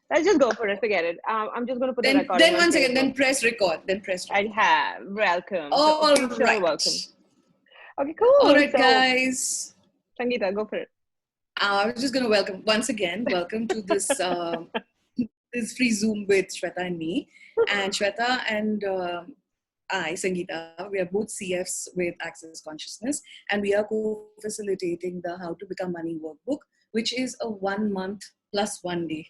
Let's just go for it. Forget it. I'm just going to put the recording Then on once again, Facebook. then press record. I have. Welcome. So All official right. welcome. Okay, All cool. right, So, guys. Sangeeta, go for it. I was just going to welcome to this this free Zoom with Shweta and me. And Shweta and I, Sangeeta, we are both CFs with Access Consciousness, and we are co-facilitating the How to Become Money Workbook, which is a 1 month plus 1 day.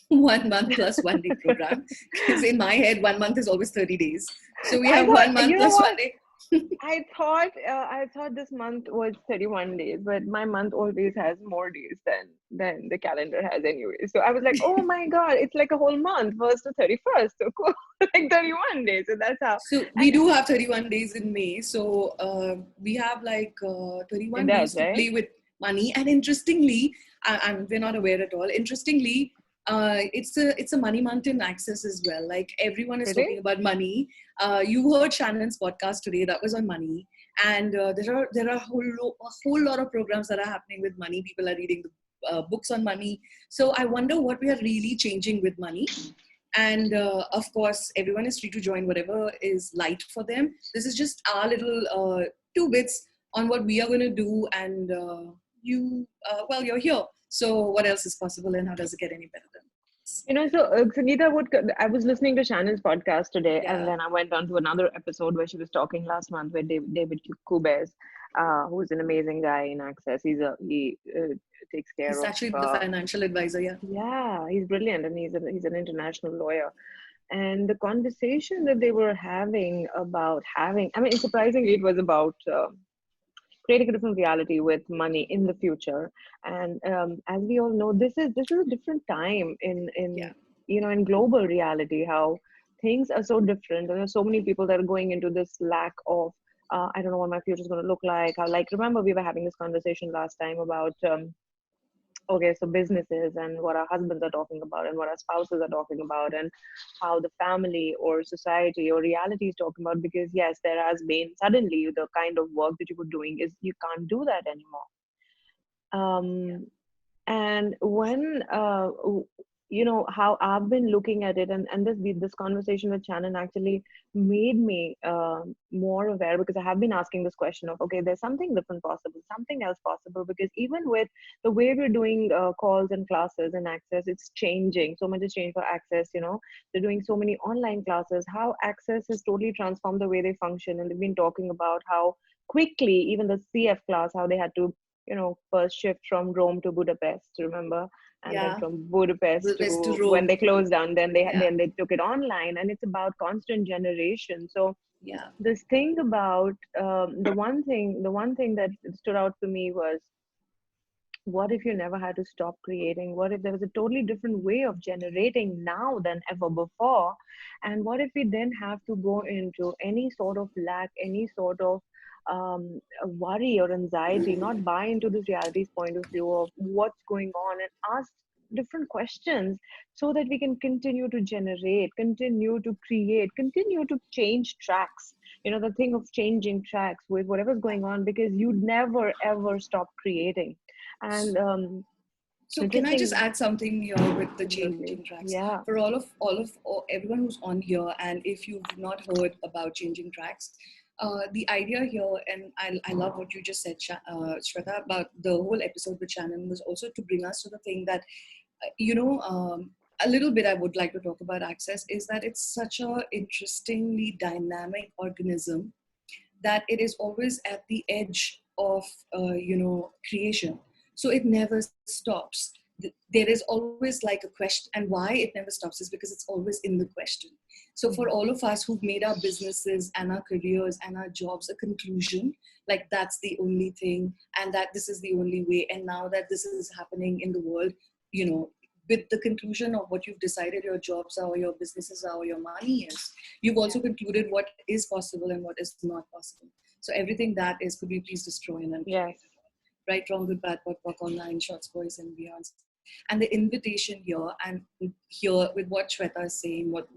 1 month plus 1 day program. Because in my head, 1 month is always 30 days. So we I have thought, 1 month you know plus 1 what? day. I thought this month was 31 days, but my month always has more days than the calendar has anyway. So I was like, oh my God, it's like a whole month, first to 31st. So cool, like 31 days. So that's how. So we do have 31 days in May. So we have like It 31 does, days to right? play with money. And interestingly, we're not aware at all. Interestingly, it's a money month in Access as well. Like everyone is talking Really? about money. You heard Shannon's podcast today. That was on money. And there are a whole lot of programs that are happening with money. People are reading the books on money. So I wonder what we are really changing with money. And of course, everyone is free to join whatever is light for them. This is just our little two bits on what we are going to do. And well, you're here. So what else is possible and how does it get any better than this? So Sangeeta I was listening to Shannon's podcast today, and Yeah, then I went on to another episode where she was talking last month with David Kubes, who's an amazing guy in Access. He takes care he's of, actually the financial advisor. Yeah. yeah, he's brilliant, and he's an international lawyer. And the conversation that they were having about I mean, surprisingly, it was about creating a different reality with money in the future. And as we all know, this is a different time Yeah. in global reality, how things are so different, and there's so many people that are going into this lack of I don't know what my future is going to look like. How, like, remember we were having this conversation last time about okay, so businesses and what our husbands are talking about and what our spouses are talking about, and how the family or society or reality is talking about. Because yes, there has been suddenly the kind of work that you were doing is you can't do that anymore. Yeah. And when how I've been looking at it, and this conversation with Shannon actually made me more aware, because I have been asking this question of, okay, there's something different possible, something else possible, because even with the way we're doing calls and classes and Access, it's changing. So much has changed for Access. They're doing so many online classes. How Access has totally transformed the way they function, and they've been talking about how quickly, even the CF class, how they had to first shift from Rome to Budapest, remember? And then Yeah. from Budapest West to to when they Rome. closed down, Yeah. then they took it online, and it's about constant generation. So Yeah. this thing about the one thing that stood out for me was, what if you never had to stop creating? What if there was a totally different way of generating now than ever before? And what if we then have to go into any sort of lack, any sort of worry or anxiety, not buy into this reality's point of view of what's going on, and ask different questions, so that we can continue to generate, continue to create, continue to change tracks. The thing of changing tracks with whatever's going on, because you'd never ever stop creating. And So I can just I just think, add something here with the absolutely, changing tracks yeah. for all everyone who's on here, and if you've not heard about changing tracks, the idea here, and I love what you just said, Shweta, about the whole episode with Shannon, was also to bring us to the thing that a little bit I would like to talk about Access is that it's such a interestingly dynamic organism that it is always at the edge of creation, so it never stops. There is always like a question, and why it never stops is because it's always in the question. So for all of us who've made our businesses and our careers and our jobs a conclusion, like that's the only thing, and that this is the only way, and now that this is happening in the world, you know with the conclusion of what you've decided your jobs are, or your businesses are, or your money is, you've also concluded what is possible and what is not possible. So everything that is, could we please destroy and then Yes. create? Right, wrong, good, bad, POC, online, shorts, boys, and beyonds. And the invitation here, and here with what Shweta is saying, what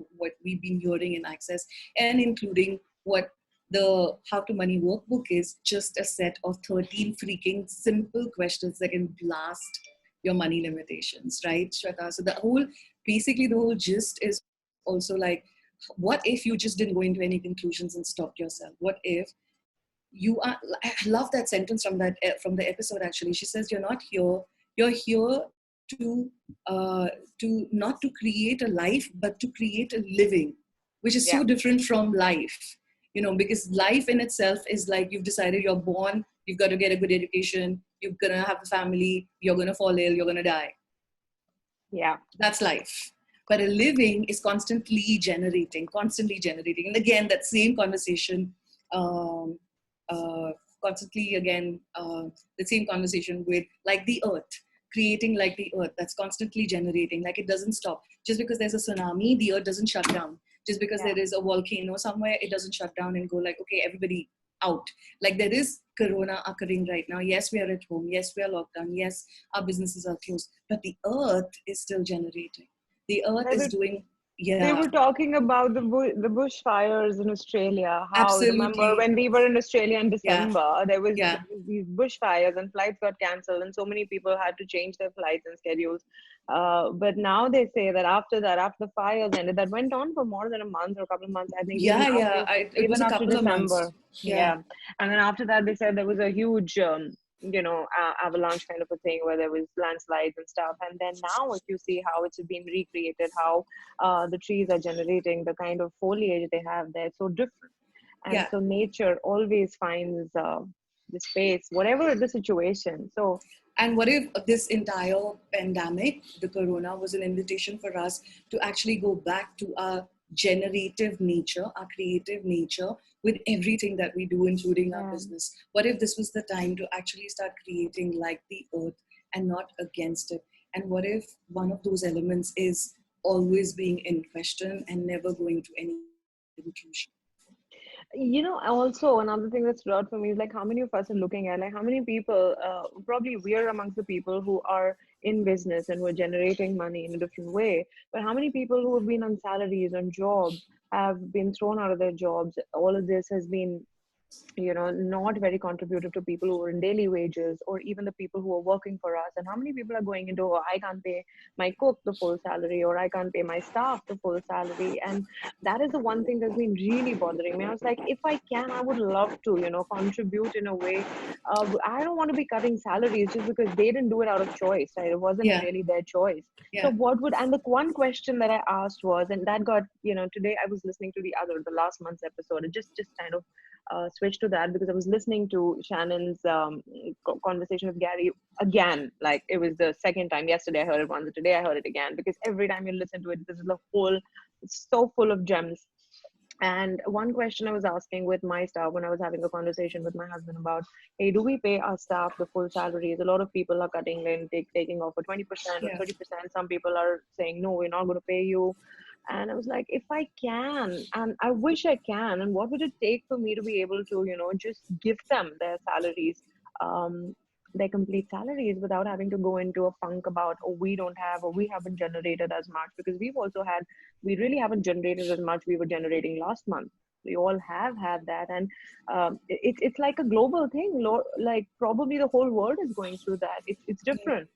we've been hearing in Access, and including what the How to Money Workbook is, just a set of 13 freaking simple questions that can blast your money limitations, right, Shweta? So the whole basically the whole gist is also like, what if you just didn't go into any conclusions and stopped yourself? What if you are, I love that sentence from that from the episode actually. She says you're not here, you're here to not to create a life but to create a living, which is so Yeah. different from life. Because life in itself is like, you've decided you're born, you've got to get a good education, you're gonna have a family, you're gonna fall ill, you're gonna die. Yeah. That's life. But a living is constantly generating. And again, that same conversation, um, uh, constantly again, the same conversation with like the earth, creating like the earth that's constantly generating, like it doesn't stop. Just because there's a tsunami, the earth doesn't shut down. Just because Yeah. there is a volcano somewhere, it doesn't shut down and go like, okay, everybody out. Like there is corona occurring right now. Yes, we are at home. Yes, we are locked down. Yes, our businesses are closed, but the earth is still generating. The earth They is were doing, they yeah, were talking about the bushfires in Australia. How, remember absolutely, when we were in Australia in yeah, December, yeah, there was these bushfires and flights got cancelled, and so many people had to change their flights and schedules. But now they say that after the fires ended, that went on for more than a month or a couple of months, I think, yeah, yeah. It was even a after couple of December. months. Yeah, Yeah, and then after that, they said there was a huge avalanche kind of a thing where there was landslides and stuff. And then now, if you see how it's been recreated, how the trees are generating, the kind of foliage they have there, so different. And yeah. so nature always finds the space, whatever the situation. So And what if this entire pandemic, the corona, was an invitation for us to actually go back to our generative nature, our creative nature, with everything that we do, including our yeah. business? What if this was the time to actually start creating like the earth and not against it? And what if one of those elements is always being in question and never going to any conclusion? Also another thing that stood out for me is like how many of us are looking at, like how many people, probably we're amongst the people who are in business and who are generating money in a different way, but how many people who have been on salaries, on jobs, have been thrown out of their jobs? All of this has been not very contributive to people who are in daily wages, or even the people who are working for us. And how many people are going into, oh, I can't pay my cook the full salary, or I can't pay my staff the full salary. And that is the one thing that's been really bothering me. I was like, if I can, I would love to contribute in a way. I don't want to be cutting salaries just because they didn't do it out of choice, right? It wasn't Yeah, really their choice. So yeah, what would, and the one question that I asked was, and that got, today I was listening to the last month's episode. It just kind of switch to that because I was listening to Shannon's conversation with Gary again. Like it was the second time. Yesterday I heard it once, and today I heard it again, because every time you listen to it, this is the whole, it's so full of gems. And one question I was asking with my staff when I was having a conversation with my husband about, hey, do we pay our staff the full salaries? A lot of people are cutting in, taking off for 20% or yeah, 30%. Some people are saying, no, we're not going to pay you. And I was like, if I can, and I wish I can, and what would it take for me to be able to, just give them their salaries, um, their complete salaries, without having to go into a funk about, oh, we don't have, or we haven't generated as much, because we really haven't generated as much we were generating last month. We all have had that. And it's like a global thing. Like probably the whole world is going through that. It's yeah, different.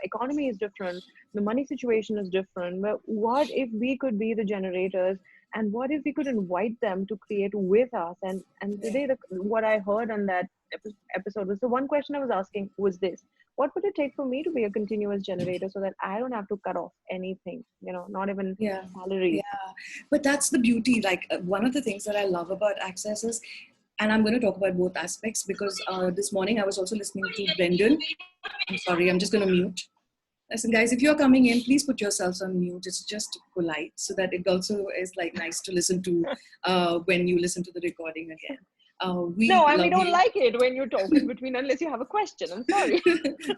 Economy is different, the money situation is different. But what if we could be the generators, and what if we could invite them to create with us? And yeah. today, what I heard on that episode was, the one question I was asking was this: what would it take for me to be a continuous generator, so that I don't have to cut off anything, not even Yeah, salaries? yeah. But that's the beauty. Like one of the things that I love about Access is, and I'm going to talk about both aspects because this morning I was also listening to Brendan. I'm sorry, I'm just going to mute. Listen, guys, if you're coming in, please put yourselves on mute. It's just polite so that it also is like nice to listen to when you listen to the recording again. No, We I mean, love don't you. like it when you talk in between unless you have a question. I'm sorry.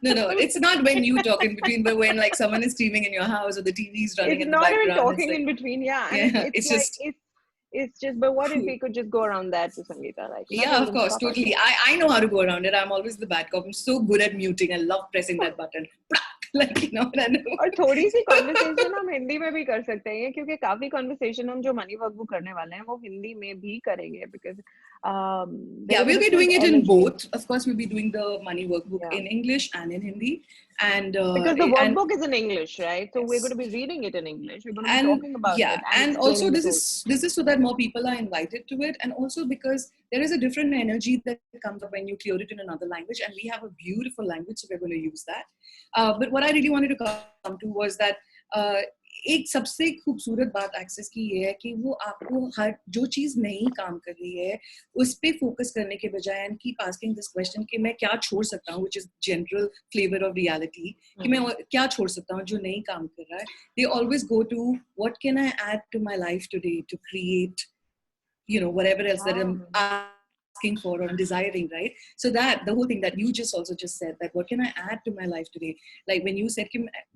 No, no, it's not when you talk in between, but when like someone is screaming in your house or the TV is running It's in the not even background, it's talking like, in between, yeah. And yeah, it's it's like just it's just, but what if cool. we could just go around that to Sangeeta? Like Yeah, nothing's of gonna course, stop us. totally. I know how to go around it. I'm always the bad cop. I'm so good at muting. I love pressing that button. Like, you know what I know? और थोड़ी सी conversation हम हिंदी में भी कर सकते हैं, क्योंकि काफी कॉन्वर्सेशन हम जो मनी वर्क बुक करने वाले हैं वो हिंदी में भी करेंगे, because there Yeah, is a we'll be different doing it in energy. both. Of course, we'll be doing the money workbook Yeah. in English and in Hindi, Because the and workbook is in English, right? So we're going yes, to be reading it in English. We're going to be and talking about yeah, it and and also explaining the tools. this is so that more people are invited to it, and also because there is a different energy that comes up when you clear it in another language, and we have a beautiful language, so we're going to use that. But what I really wanted to come to was that एक सबसे खूबसूरत बात access की ये है कि वो आपको हर जो चीज नहीं काम कर रही है उस पे फोकस करने के बजाय and keep asking this question कि मैं क्या छोड़ सकता हूँ, which is general flavour of reality, कि मैं क्या छोड़ सकता हूँ जो नहीं काम कर रहा है. They always go to what can I add to my life today to create, you know, whatever else that I'm asking for or I'm desiring, right? So that the whole thing that you just also just said, that what can I add to my life today, like when you said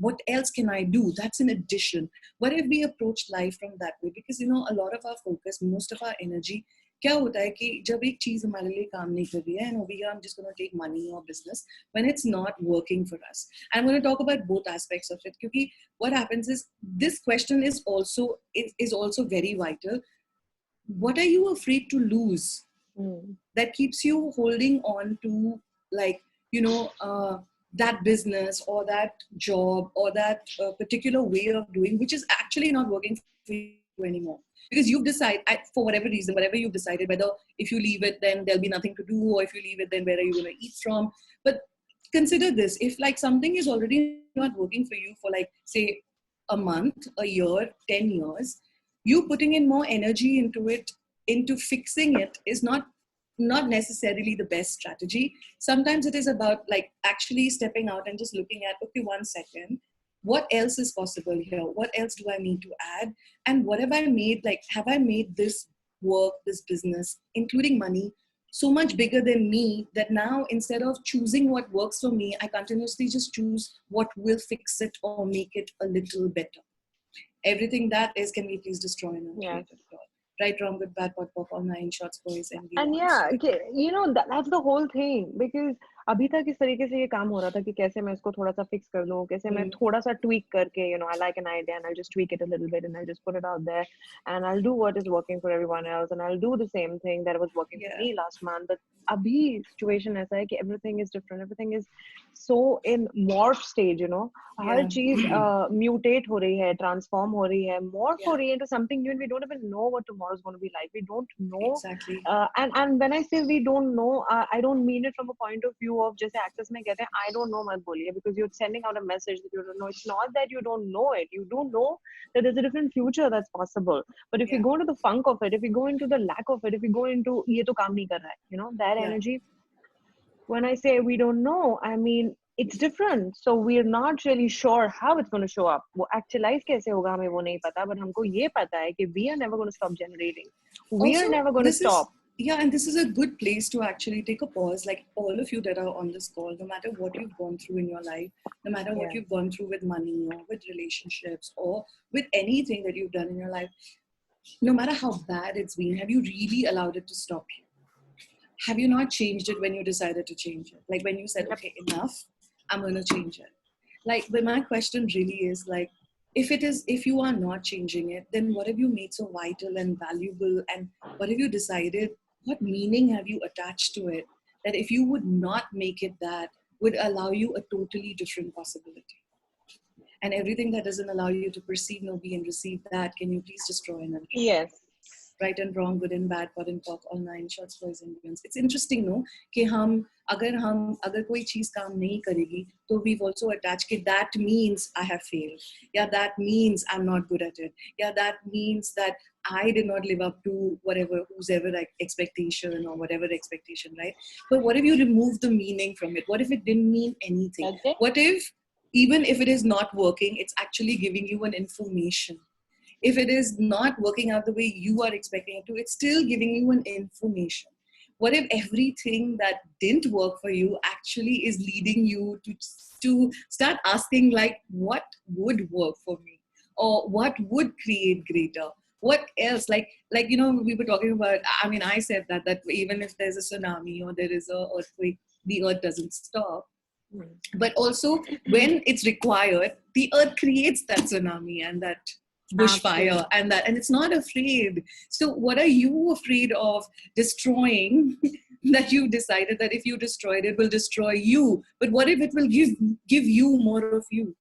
what else can I do, that's an addition. What if we approached life from that way? Because you know, a lot of our focus, most of our energy, क्या होता है कि जब एक चीज हमारे लिए काम नहीं कर रही है and over here I'm just going to take money or business when it's not working for us. And I'm going to talk about both aspects of it, क्योंकि what happens is this question is also very vital. What are you afraid to lose that keeps you holding on to, like, you know, that business or that job or that particular way of doing, which is actually not working for you anymore? Because you've decided, for whatever reason, whatever you've decided, whether if you leave it then there'll be nothing to do, or if you leave it then where are you going to eat from. But consider this: if like something is already not working for you for like say a month, a year, 10 years, you putting in more energy into it, into fixing it, is not necessarily the best strategy. Sometimes it is about like actually stepping out and just looking at, okay, 1 second, what else is possible here, what else do I need to add, and what have I made, like have I made this work, this business, including money, so much bigger than me that now instead of choosing what works for me, I continuously just choose what will fix it or make it a little better. Everything that is, can we please destroy and Yes. uncreate it all? Right, wrong, good, bad, pot, pop, all nine shorts, boys and And beyond. yeah, So you know, that's the whole thing. Because अभी तक इस तरीके से ये काम हो रहा था कि कैसे मैं इसको थोड़ा सा फिक्स कर लूँ, कैसे मैं थोड़ा सा tweak करके, you know, I like an idea and I'll just tweak it a little bit and I'll just put it out there and I'll do what is working for everyone else and I'll do the same thing that was working for yeah, me last month. But अभी situation ऐसा है कि everything is different, everything is so in morph stage, you know. Her yeah, चीज mutate हो रही है, transform हो रही है, morph हो yeah, रही है into something new and we don't even know what tomorrow is going to be like. We don't know. exactly. And when I say we don't know, I don't mean it from a point of view of just access में कहते हैं I don't know मत बोलिए, because you're sending out a message that you don't know. It's not that you don't know it. You do know that there's a different future that's possible. But if you Yeah, go into the funk of it, if you go into the lack of it, if you go into ये तो काम नहीं कर रहा है, you know, that yeah. energy, when I say we don't know, I mean it's different. So we're not really sure how it's going to show up. वो actualize कैसे होगा हमें वो नहीं पता, but हमको ये पता है कि we are never going to stop generating. We are Also, never going to this is, stop. yeah, and this is a good place to actually take a pause. Like all of you that are on this call, no matter what you've gone through in your life, no matter what Yeah. you've gone through with money or with relationships or with anything that you've done in your life, no matter how bad it's been, have you really allowed it to stop you? Have you not changed it when you decided to change it? Like when you said, Yep. okay, enough, I'm going to change it. Like, but my question really is like, if you are not changing it, then what have you made so vital and valuable? And what have you decided? What meaning have you attached to it? That if you would not make it that, would allow you a totally different possibility. And everything that doesn't allow you to perceive, know, be, and receive that, can you please destroy and uncreate? Yes. Right and wrong, good and bad, pot and pock, all nine shots, boys and beyonds. It's interesting, no, कि हम अगर कोई चीज काम नहीं करेगी, तो we've also attached कि that means I have failed, yeah, that means I'm not good at it, yeah, that means that I did not live up to whatever whose ever like expectation or whatever expectation, right? But what if you remove the meaning from it? What if it didn't mean anything? That's it. What if even if it is not working, it's actually giving you an information? If it is not working out the way you are expecting it to, it's still giving you an information. What if everything that didn't work for you actually is leading you to start asking, like, what would work for me, or what would create greater, what else, like you know, we were talking about, I mean, I said that even if there's a tsunami or there is a earthquake, the earth doesn't stop. But also when it's required, the earth creates that tsunami and that bushfire Absolutely. and it's not afraid. So what are you afraid of destroying that you decided that if you destroyed it will destroy you? But what if it will give you more of you?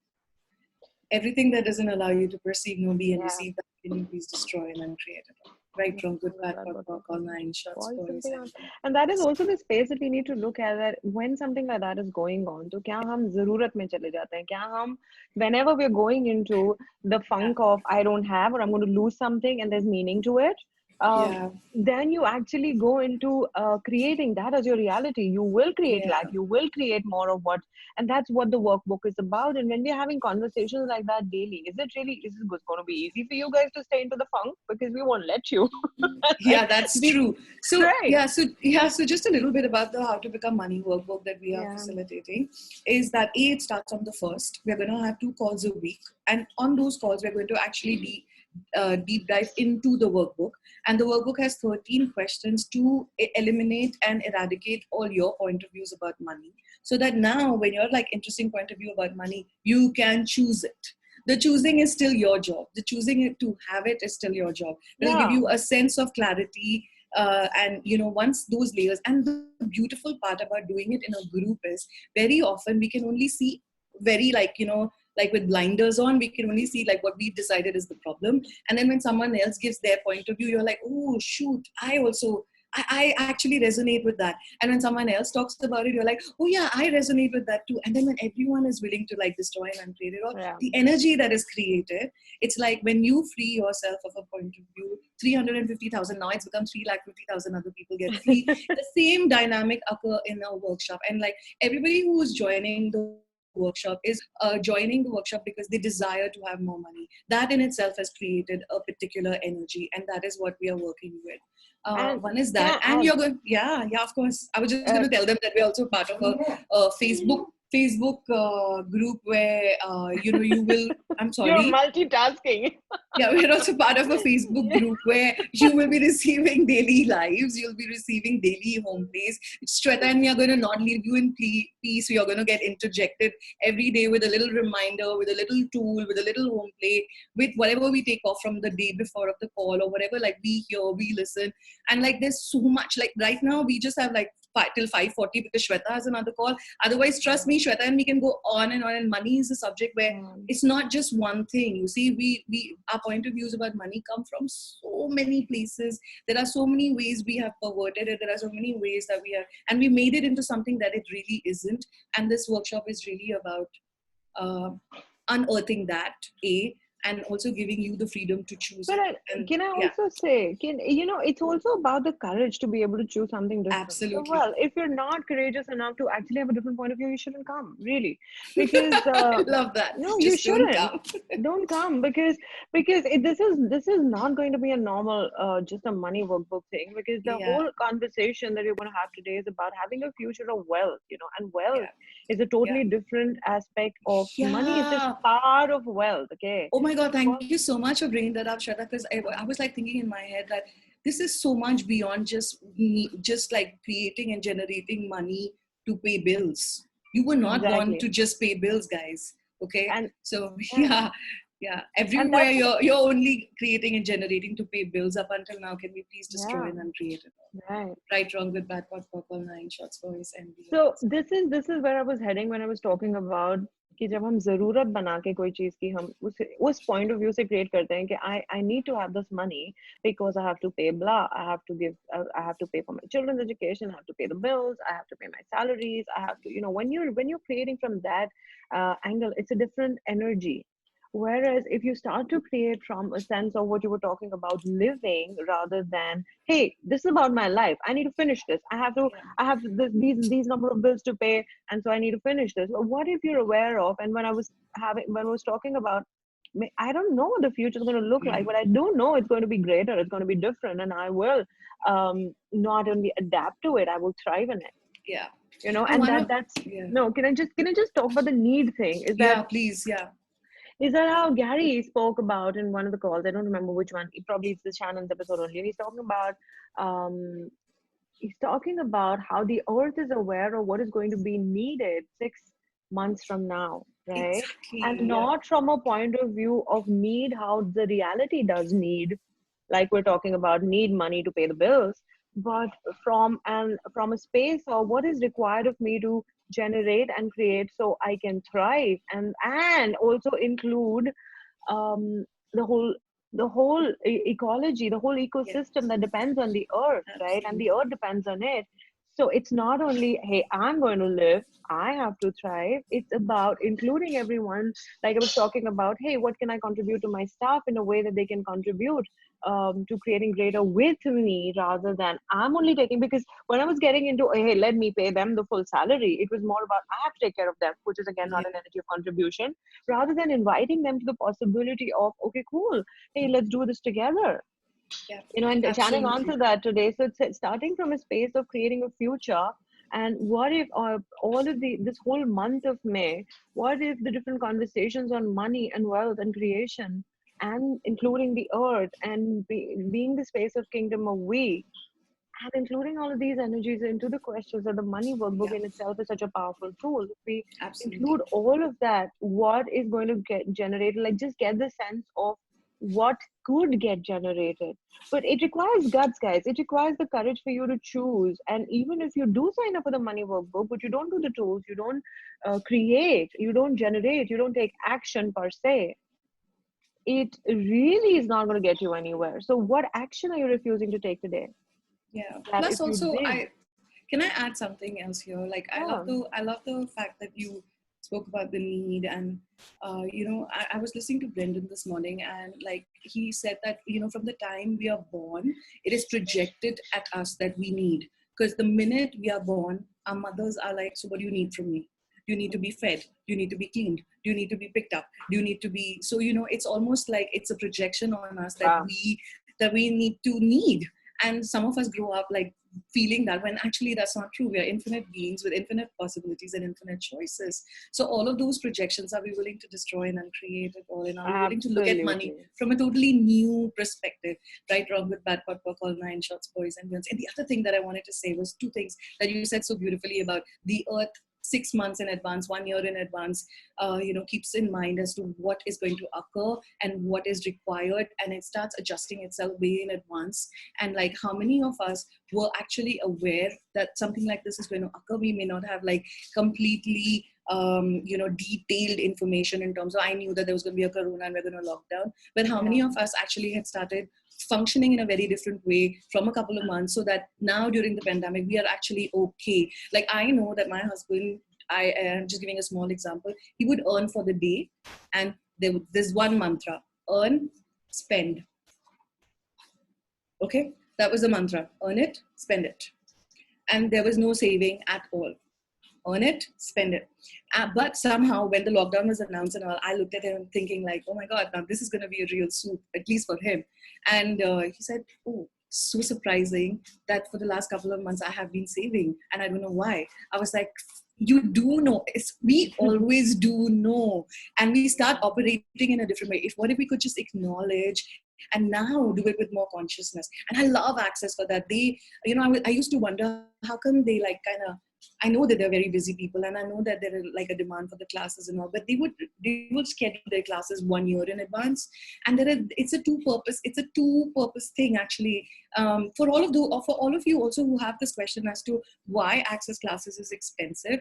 Everything that doesn't allow you to perceive, know, be, and Yeah. receive, that can you please destroy and uncreate it all? Right, wrong, good, bad, That pop, what pop, we all call nine shots, boys, something and on. And that is yes. also the space that we need to look at, that when something like that is going on, तो क्या हम ज़रूरत में चले जाते हैं? क्या हम, whenever we're going into the Yeah, funk of I don't have, or I'm going to lose something and there's meaning to it, um, yeah, then you actually go into creating that as your reality. You will create lack, yeah, you will create more of what, and that's what the workbook is about. And when we're having conversations like that daily, is it going to be easy for you guys to stay into the funk? Because we won't let you. yeah, that's We, true. So right. yeah, so just a little bit about the How to Become Money workbook that we are Yeah. facilitating is that it starts on the first. We're going to have 2 calls a week, and on those calls we're going to actually deep dive into the workbook. And the workbook has 13 questions to eliminate and eradicate all your point of views about money, so that now when you're like interesting point of view about money, you can choose it. The choosing is still your job. The choosing it to have it is still your job. It'll give Yeah. you a sense of clarity. And once those layers, and the beautiful part about doing it in a group is very often we can only see very like with blinders on, we can only see like what we decided is the problem. And then when someone else gives their point of view, you're like, oh shoot, I actually resonate with that. And when someone else talks about it, you're like, oh yeah, I resonate with that too. And then when everyone is willing to like destroy and uncreate it all, Yeah. the energy that is created, it's like when you free yourself of a point of view, 350,000, now it's become 350,000 other people get free. The same dynamic occur in a workshop. And like everybody who is joining the workshop is joining the workshop because they desire to have more money. That in itself has created a particular energy, and that is what we are working with. And One is can that, I and add? you're going, yeah, of course. I was just going to Uh, tell them that we're also part of a Facebook group where you will. I'm you're sorry. multitasking. Yeah, we're also part of a Facebook group where you will be receiving daily lives, you'll be receiving daily home plays. Shweta and me are going to not leave you in peace. We are going to get interjected every day with a little reminder, with a little tool, with a little home play, with whatever we take off from the day before of the call or whatever. Like we hear, we listen, and like there's so much. Like right now, we just have like till 5:40 because Shweta has another call. Otherwise, trust me, Shweta and me can go on and on. And money is a subject where Um, it's not just one thing. You see, we our point of views about money come from so many places. There are so many ways we have perverted it. There are so many ways that we have, and we made it into something that it really isn't. And this workshop is really about uh, unearthing that, a, and also giving you the freedom to choose But it. And can I yeah, also say, it's also about the courage to be able to choose something different. So, absolutely. well, if you're not courageous enough to actually have a different point of view, you shouldn't come, really, because Love that. no, you Just don't shouldn't. come. Don't come because this is not going to be a normal just a money workbook thing. Because the Yeah, whole conversation that you're going to have today is about having a future of wealth, and wealth yeah, is a yeah, totally different aspect of money. Is just yeah. part of wealth, okay? Oh my God, thank Well, you so much for bringing that up, Shraddha, because I was like thinking in my head that this is so much beyond just me, just like creating and generating money to pay bills. You were not born exactly. to just pay bills, guys. Okay. And So yeah, yeah, yeah. and Everywhere that's you're only creating and generating to pay bills up until now. Can we please destroy yeah, and uncreate it all? right. Right, wrong, good, bad, pot, purple, nine shots, boys, and So beyond. this is where I was heading when I was talking about कि जब हम जरूरत बना के कोई चीज की हम उस point of view से create करते हैं कि I need to have this money because I have to pay blah, I have to pay for my children's education, I have to pay the bills, I have to pay my salaries, I have to, when you're creating from that angle, it's a different energy. Whereas if you start to create from a sense of what you were talking about, living rather than, hey, this is about my life, I need to finish this, Yeah, I have these number of bills to pay, and so I need to finish this. But what if you're aware of, and when I was talking about, I don't know what the future is going to look like, but I do know it's going to be greater, it's going to be different, and I will not only adapt to it, I will thrive in it. yeah. And And one of that's yeah, no. Can I just talk about the need thing? yeah, please, yeah, Is that how Gary spoke about in one of the calls? I don't remember which one. Probably it's the Shannon's episode only. And um, he's talking about how the earth is aware of what is going to be needed 6 months from now. right? And Exactly. Yeah. not from a point of view of need, how the reality does need, like we're talking about need money to pay the bills, but from a space of what is required of me to generate and create so I can thrive, and also include um, the whole ecology, the whole ecosystem Yes. that depends on the earth, right? And the Absolutely. earth depends on it. So it's not only, hey, I'm going to live, I have to thrive. It's about including everyone. Like I was talking about, hey, what can I contribute to my staff in a way that they can contribute to creating greater with me, rather than I'm only taking. Because when I was getting into, hey, let me pay them the full salary, it was more about I have to take care of them, which is again not Yeah. an energy of contribution, rather than inviting them to the possibility of, okay, cool, hey, let's do this together. Yeah. And Channing Absolutely. answered that today. So it's starting from a space of creating a future. And what if all of this whole month of May, what if the different conversations on money and wealth and creation, and including the earth, and being the space of kingdom of we, and including all of these energies into the questions, that the money workbook Yeah. in itself is such a powerful tool. If we Absolutely. include all of that, what is going to get generated, like just get the sense of what could get generated. But it requires guts, guys. It requires the courage for you to choose. And even if you do sign up for the money workbook, but you don't do the tools, you don't create, you don't generate, you don't take action per se, it really is not going to get you anywhere. So what action are you refusing to take today, Yeah. that Plus, if you also, did? I can I add something else here. Like, Yeah. I love the fact that you spoke about the need, and I was listening to Brendan this morning, and like he said that from the time we are born, it is projected at us that we need. Because the minute we are born, our mothers are like, "So what do you need from me? Do you need to be fed? Do you need to be cleaned? Do you need to be picked up? Do you need to be?" So it's almost like it's a projection on us that Wow. we need to need. And some of us grow up like feeling that, when actually that's not true. We are infinite beings with infinite possibilities and infinite choices. So all of those projections, are we willing to destroy and uncreate it all? And are we willing to look at money Absolutely. from a totally new perspective? Right, wrong, good, bad, pot, pork, all nine shots, boys and girls. And the other thing that I wanted to say was two things that you said so beautifully about the earth. 6 months in advance, 1 year in advance, keeps in mind as to what is going to occur and what is required, and it starts adjusting itself way in advance. And like, how many of us were actually aware that something like this is going to occur? We may not have like completely detailed information in terms of, I knew that there was going to be a corona and we're going to lock down, but how Yeah. many of us actually had started functioning in a very different way from a couple of months, so that now during the pandemic we are actually okay. Like, I know that my husband, I am just giving a small example, he would earn for the day, and there's one mantra: earn, spend. Okay, that was the mantra: earn it, spend it. And there was no saving at all. Earn it, spend it. But somehow, when the lockdown was announced and all, I looked at him thinking like, oh my God, now this is going to be a real soup, at least for him. And he said, oh, so surprising that for the last couple of months I have been saving, and I don't know why. I was like, you do know. We always do know. And we start operating in a different way. What if we could just acknowledge and now do it with more consciousness? And I love Access for that. I used to wonder, how come they like kind of, I know that they're very busy people, and I know that there is like a demand for the classes and all, but they would schedule their classes 1 year in advance. And it's a two purpose thing actually. For all of you also who have this question as to why Access classes is expensive,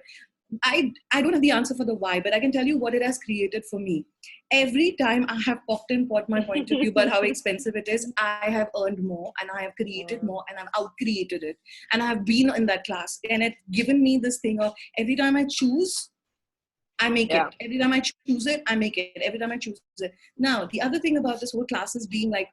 I don't have the answer for the why, but I can tell you what it has created for me. Every time I have popped in what my point of view about how expensive it is, I have earned more and I have created Yeah. more and I've outcreated it. And I have been in that class, and it's given me this thing of, every time I choose, I make Yeah. it. Every time I choose it, I make it. Every time I choose it. Now, the other thing about this whole classes being like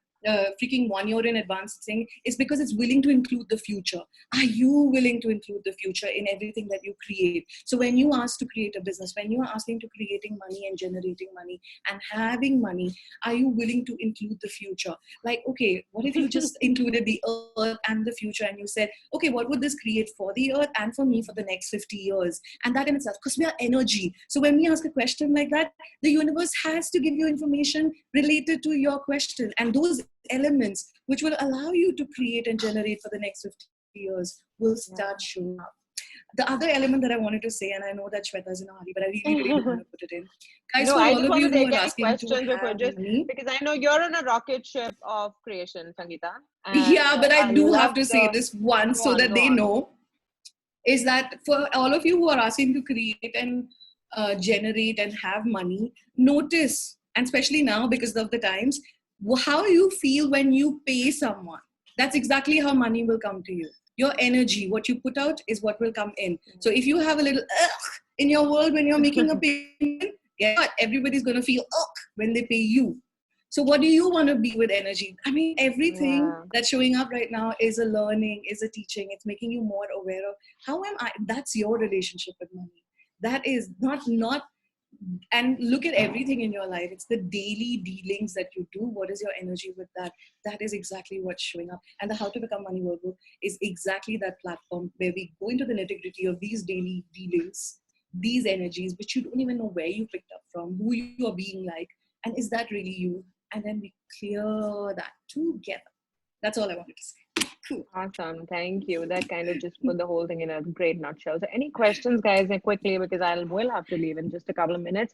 freaking 1 year in advance thing is because it's willing to include the future. Are you willing to include the future in everything that you create? So when you ask to create a business, when you are asking to creating money and generating money and having money, are you willing to include the future? Like, okay, what if you just included the earth and the future, and you said, okay, what would this create for the earth and for me for the next 50 years? And that in itself, because we are energy. So when we ask a question like that, the universe has to give you information related to your question, and those elements which will allow you to create and generate for the next 50 years will start Yeah. showing up. The other element that I wanted to say, and I know that Shweta's in a hurry, but I really, really do want to put it in. Guys, No, for I all just of want you to who take are any asking to questions before have just money, because I know you're on a rocket ship of creation, Sangeeta, yeah, and but I I do have love to say the. this once Go so on, that go they on. know, is that for all of you who are asking to create and generate and have money, notice, and especially now because of the times, how you feel when you pay someone. That's exactly how money will come to you. Your energy, what you put out, is what will come in. So if you have a little in your world when you're making a payment, guess what? Everybody's going to feel when they pay you. So what do you want to be with energy? I mean, everything Yeah. that's showing up right now is a learning, is a teaching. It's making you more aware of how am I. That's your relationship with money. That is not. And look at everything in your life. It's the daily dealings that you do. What is your energy with that? That is exactly what's showing up. And the How to Become Money Workbook is exactly that platform where we go into the nitty-gritty of these daily dealings, these energies which you don't even know where you picked up from, who you are being like, and is that really you? And then we clear that together. That's all I wanted to say. Cool. Awesome. Thank you. That kind of just put the whole thing in a great nutshell. So any questions, guys, quickly, because I will have to leave in just a couple of minutes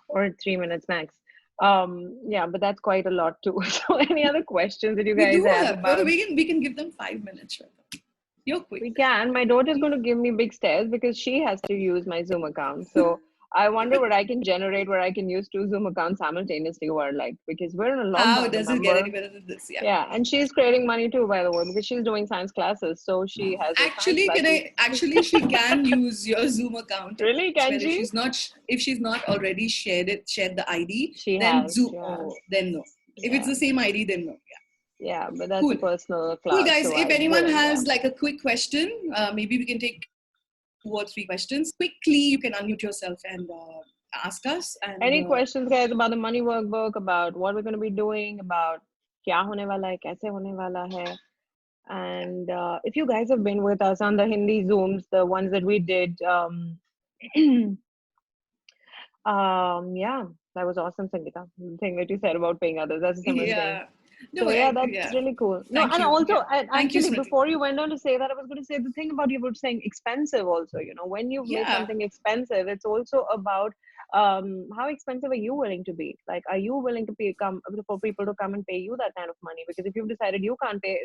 or 3 minutes max. Yeah, but that's quite a lot too. So any other questions that you We guys do have have. about. We can give them 5 minutes. Shweta. You're quick. We can. My daughter's going to give me big stares because she has to use my Zoom account. So I wonder what I can generate where I can use two Zoom accounts simultaneously or like because we're in a How lockdown, does it get any remember? better than this? Yeah. Yeah, and she's creating money too, by the way, because she's doing science classes. So she has her science Actually, can classes. I? Actually, she can use your Zoom account. Really? Can Where she? if she's not already shared the ID, She then has. Zoom. She has. Oh, then no. If it's Yeah. the same ID, then no. Yeah. Yeah, but that's a Cool. personal Cool, class, guys. so If I anyone will. Yeah. has like a quick question, maybe we can take 2 or 3 questions quickly. You can unmute yourself and ask us. And Any questions, guys, about the money workbook, about what we're going to be doing, about क्या होने वाला है, कैसे होने वाला है? And if you guys have been with us on the Hindi Zooms, the ones that we did, yeah, that was awesome, Sangeeta. The thing that you said about paying others, that's a similar thing. yeah, So no, yeah, yeah. that's really cool. No, Thank and you. also, Yeah, and thank you, actually, Smriti. before you went on to say that, I was going to say the thing about you were saying expensive. Also, when you've made Yeah, something expensive, it's also about how expensive are you willing to be? Like, are you willing to pay come for people to come and pay you that kind of money? Because if you've decided you can't pay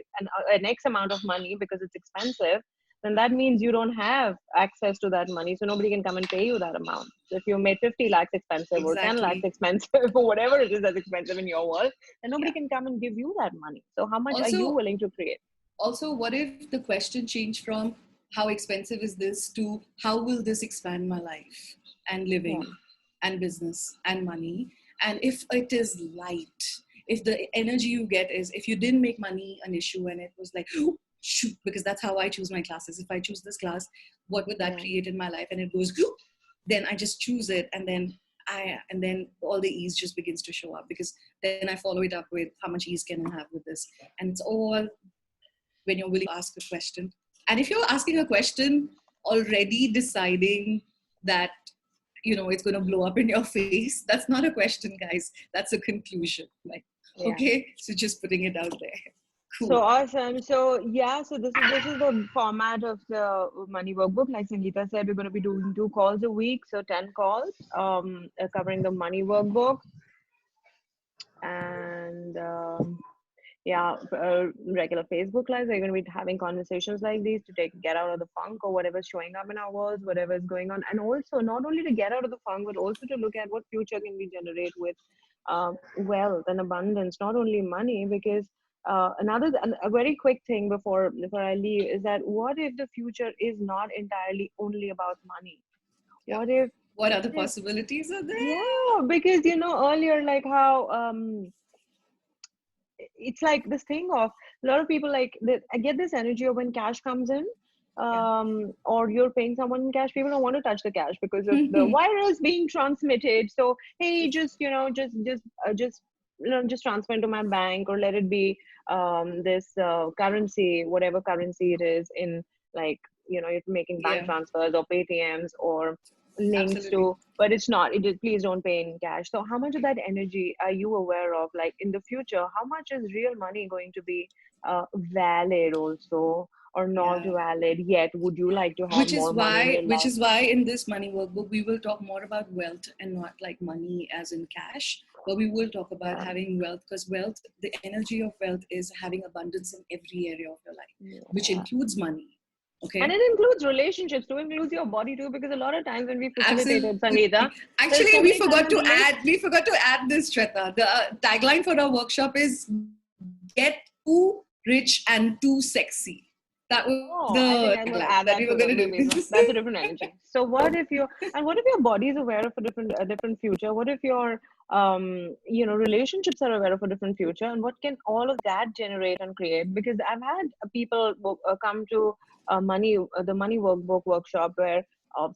an X amount of money because it's expensive, then that means you don't have access to that money. So nobody can come and pay you that amount. So if you made 50 lakhs expensive or 10 lakhs exactly. expensive or whatever it is that's expensive in your world, then nobody Yeah. can come and give you that money. So how much are you Also, willing to create? what if the question changed from how expensive is this to how will this expand my life and Yeah. living and business and money? And if it is light, if the energy you get is, if you didn't make money an issue and it was like shoot, because that's how I choose my classes. If I choose this class, what would that Yeah. create in my life? And it goes then I just choose it, and then all the ease just begins to show up, because then I follow it up with how much ease can I have with this. And it's all when you're willing to ask a question. And if you're asking a question already deciding that it's going to blow up in your face, that's not a question, guys. That's a conclusion. Like, Yeah. okay, so just putting it out there. So Cool. awesome. So yeah, so this is the format of the money workbook. Like Sangeeta said, we're going to be doing 2 calls a week, so 10 calls, covering the money workbook. And yeah, regular Facebook lives. We're going to be having conversations like these to get out of the funk or whatever's showing up in our worlds, whatever's going on, and also not only to get out of the funk, but also to look at what future can we generate with wealth and abundance, not only money. Because a very quick thing before I leave is that what if the future is not entirely only about money? Yeah. What if What what other if possibilities are there? yeah, because earlier, like how it's like this thing of a lot of people like I get this energy of when cash comes in, Yeah. or you're paying someone in cash, people don't want to touch the cash because of the virus being transmitted. So hey, just transfer into my bank, or let it be this currency, whatever currency it is, in like you're making bank Yeah, transfers or paytms or links absolutely. to, but it's not it is, please don't pay in cash. So how much of that energy are you aware of, like in the future, how much is real money going to be valid also, or not Yeah. valid yet? Would you like to have more money in your Which life? is why in this money workbook we will talk more about wealth and not like money as in cash, but we will talk about Yeah, having wealth, because wealth, the energy of wealth is having abundance in every area of your life, which yeah. includes money. And Okay. it includes relationships too, includes your body too, because a lot of times when we facilitate it, Sangeeta, Absolutely. there's Actually, so many times when we forgot to add this, Shweta. The tagline for our workshop is "Get too rich and too sexy." That was oh, I think the I'm going to tagline add that we that were to the going to maybe do. that's a different energy. So what if you and what if your body is aware of a different future? What if your relationships are aware of a different future, and what can all of that generate and create? Because I've had people come to the money workbook workshop where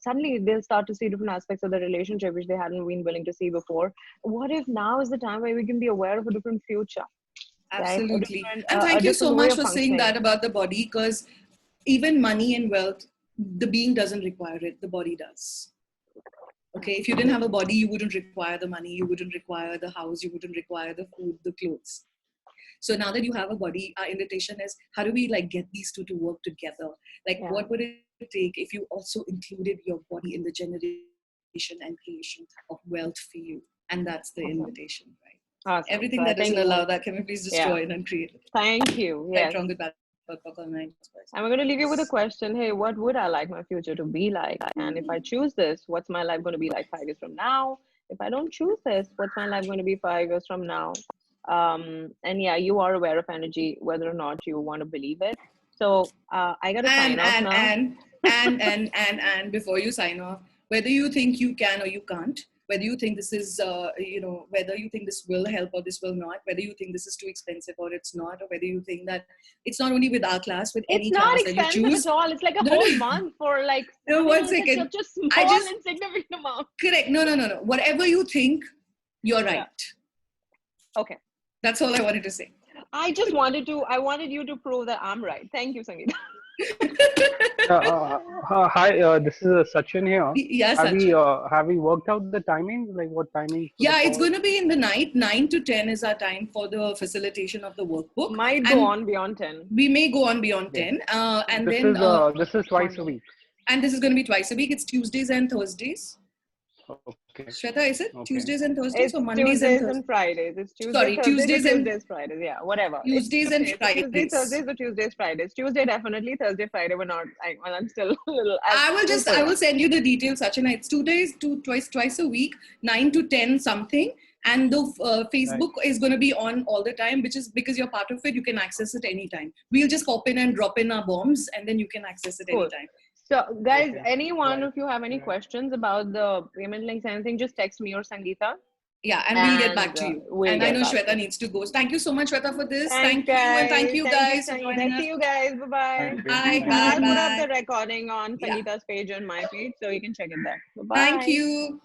suddenly they'll start to see different aspects of the relationship which they hadn't been willing to see before. What if now is the time where we can be aware of a different future, right? Absolutely. And A thank you so different way much of for saying functioning. that about the body, because even money and wealth, the being doesn't require it, the body does. Okay. If you didn't have a body, you wouldn't require the money, you wouldn't require the house, you wouldn't require the food, the clothes. So now that you have a body, our invitation is, how do we like get these two to work together? Like, Yeah. what would it take if you also included your body in the generation and creation of wealth for you? And that's the invitation, Awesome. right? Everything Awesome. that So I doesn't think allow that, can we please destroy yeah. it and create it? Thank you. Right, Yes. wrong, good, bad, purple, nine, And we're going to leave you with a yes. question. Hey, what would I like my future to be like? And if I choose this, what's my life going to be like 5 years from now? If I don't choose this, what's my life going to be 5 years from now? And yeah, you are aware of energy, whether or not you want to believe it. So I got to sign and off and now. and and before you sign off, whether you think you can or you can't, whether you think this is whether you think this will help or this will not, whether you think this is too expensive or it's not, or whether you think that it's not only with our class, with It's any not class that you expensive at choose. all. It's like a No, whole no, month for like no, having one like second. such a I small, just insignificant amount. correct. No. Whatever you think, you're Yeah. right. Okay. That's all I wanted to say. I wanted you to prove that I'm right. Thank you, Sangeeta. Yeah, hi, this is Sachin here. Yeah, Have we Sachin. uh, have we worked out the timings? Like what timings for the Yeah, it's call? going to be in the night. 9 to 10 is our time for the facilitation of the workbook. Might go And on beyond 10. we may go on beyond Yeah. 10. Yeah. And This then, is this is twice a Wonderful. week. and this is going to be twice a week. It's Tuesdays and Thursdays. Okay. Shweta, is it Okay. Tuesdays and Thursdays or It's Mondays and Tuesdays Thursdays? and Fridays. It's Sorry, Tuesdays, Fridays. Yeah, whatever. It's okay. It's Tuesdays, Fridays. Thursdays, or Tuesdays, Fridays. Tuesday definitely. Thursday, Friday. We're not. I'm still a little. We'll I pull will up. send you the details, Sachin. It's 2 days, twice a week, 9 to 10 something. And the Right. Facebook is going to be on all the time, which is because you're part of it, you can access it anytime. We'll just pop in and drop in our bombs, and then you can access it Cool. anytime. So, guys, Okay. anyone, Right. if you have any Right. questions about the payment links, anything, just text me or Sangeeta, Yeah, and we'll get back and to you. we'll And I get know back to Shweta you. needs to go. Thank you so much, Shweta, for this. Thanks, Thank you, and thank guys. you Thank you, guys for Sangeeta. joining us. See you guys. Bye bye. Thank you. Bye, And Thank bye, I'll you. put up bye. the recording on Yeah. Sangeeta's page and my page, so you can check it there. Bye Thank bye. you.